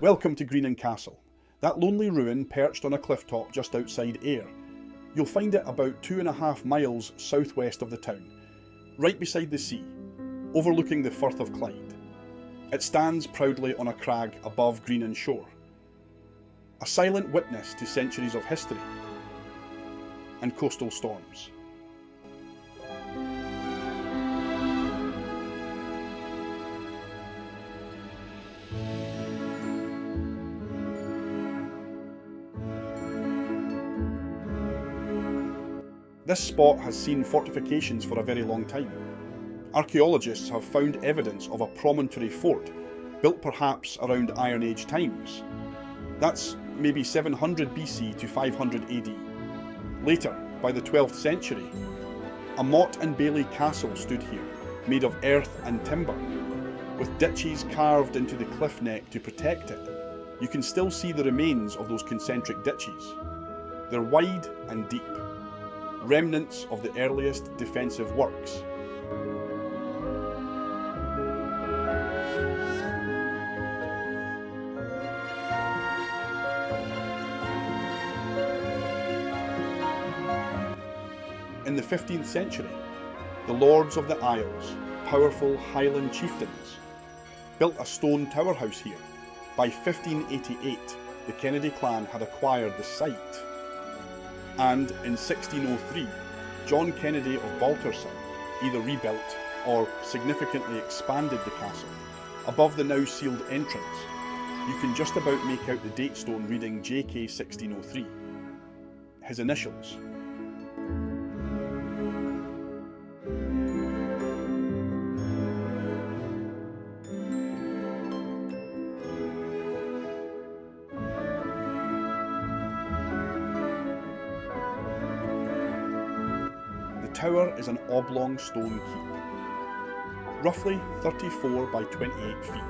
Welcome to Greenan Castle, that lonely ruin perched on a cliff top just outside Ayr. You'll find it about 2.5 miles southwest of the town, right beside the sea, overlooking the Firth of Clyde. It stands proudly on a crag above Greenan shore, a silent witness to centuries of history and coastal storms. This spot has seen fortifications for a very long time. Archaeologists have found evidence of a promontory fort, built perhaps around Iron Age times. That's maybe 700 BC to 500 AD. Later, by the 12th century, a motte and bailey castle stood here, made of earth and timber, with ditches carved into the cliff neck to protect it. You can still see the remains of those concentric ditches. They're wide and deep, remnants of the earliest defensive works. In the 15th century, the Lords of the Isles, powerful Highland chieftains, built a stone Towerhouse here. By 1588, the Kennedy clan had acquired the site. And in 1603, John Kennedy of Balterson either rebuilt or significantly expanded the castle. Above the now sealed entrance, you can just about make out the date stone reading JK 1603, his initials. The tower is an oblong stone keep, roughly 34 by 28 feet,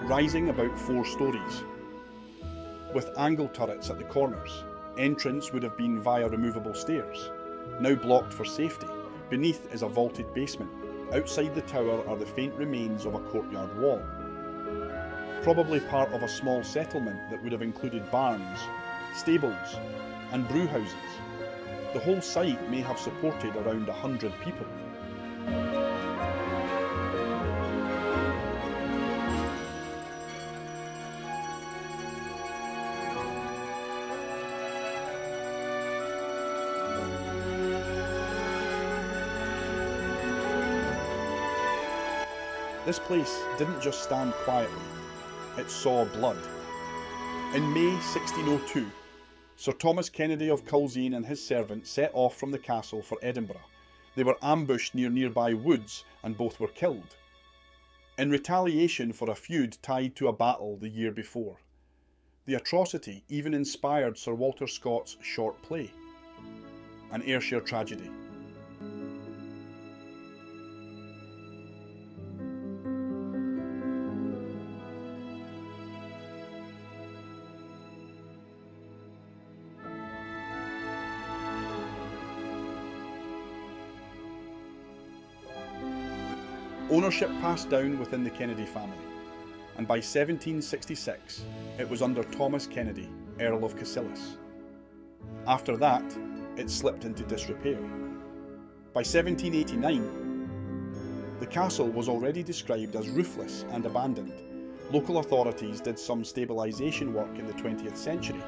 rising about 4 stories. With angle turrets at the corners, entrance would have been via removable stairs, now blocked for safety. Beneath is a vaulted basement. Outside the tower are the faint remains of a courtyard wall, probably part of a small settlement that would have included barns, stables and brew houses. The whole site may have supported around 100 people. This place didn't just stand quietly, it saw blood. In May 1602, Sir Thomas Kennedy of Culzean and his servant set off from the castle for Edinburgh. They were ambushed near nearby woods and both were killed, in retaliation for a feud tied to a battle the year before. The atrocity even inspired Sir Walter Scott's short play, An Ayrshire Tragedy. Ownership passed down within the Kennedy family, and by 1766 it was under Thomas Kennedy, Earl of Cassilis. After that, it slipped into disrepair. By 1789, the castle was already described as roofless and abandoned. Local authorities did some stabilisation work in the 20th century,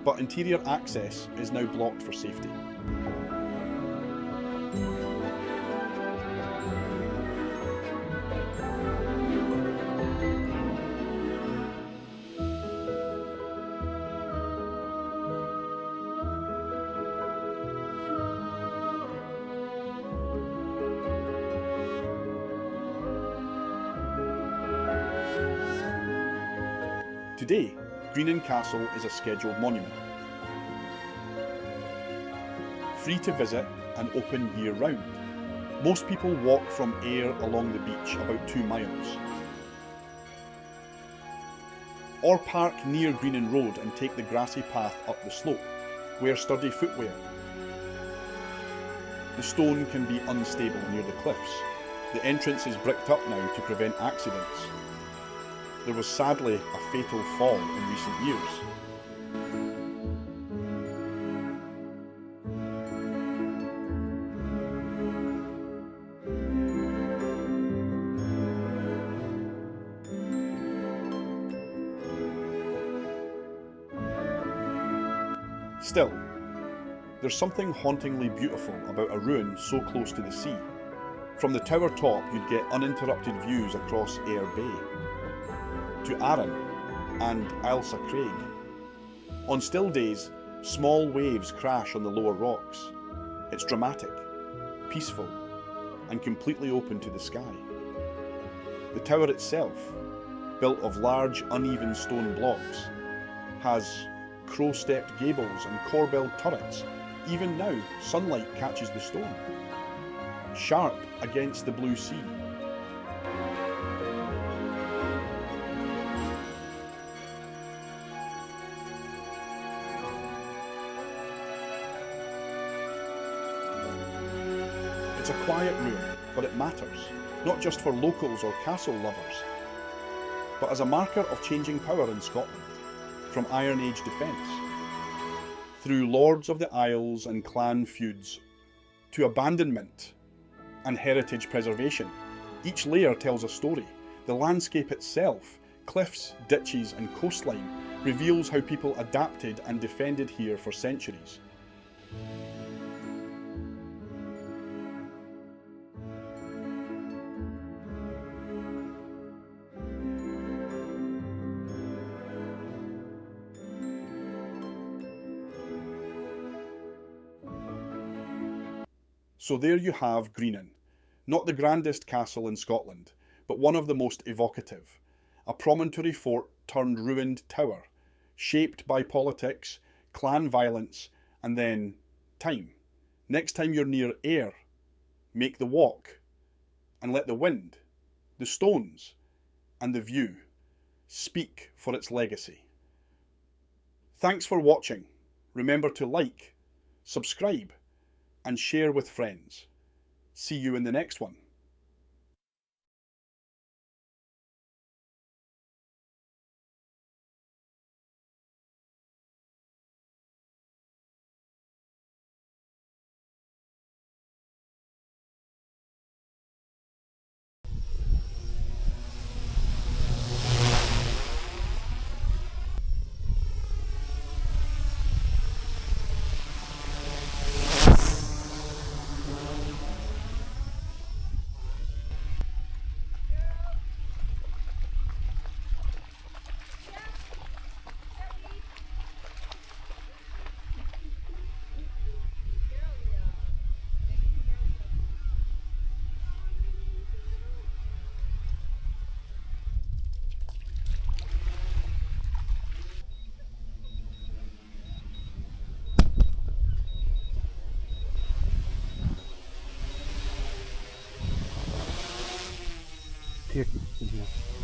but interior access is now blocked for safety. Today, Greenan Castle is a scheduled monument, free to visit and open year-round. Most people walk from Ayr along the beach about 2 miles, or park near Greenan Road and take the grassy path up the slope. Wear sturdy footwear. The stone can be unstable near the cliffs. The entrance is bricked up now to prevent accidents. there was sadly a fatal fall in recent years. Still, there's something hauntingly beautiful about a ruin so close to the sea. From the tower top you'd get uninterrupted views across Ayr Bay, to Arran and Ailsa Craig. On still days, small waves crash on the lower rocks. It's dramatic, peaceful, and completely open to the sky. The tower itself, built of large uneven stone blocks, has crow-stepped gables and corbelled turrets. Even now, sunlight catches the stone, sharp against the blue sea. It's a quiet ruin, but it matters, not just for locals or castle lovers, but as a marker of changing power in Scotland, from Iron Age defence, through Lords of the Isles and clan feuds, to abandonment and heritage preservation. Each layer tells a story. The landscape itself, cliffs, ditches and coastline, reveals how people adapted and defended here for centuries. So there you have Greenan, not the grandest castle in Scotland, but one of the most evocative. A promontory fort turned ruined tower, shaped by politics, clan violence, and then time. Next time you're near Ayr, make the walk, and let the wind, the stones, and the view speak for its legacy. Thanks for watching. Remember to like, subscribe, and share with friends. See you in the next one. Here, yeah.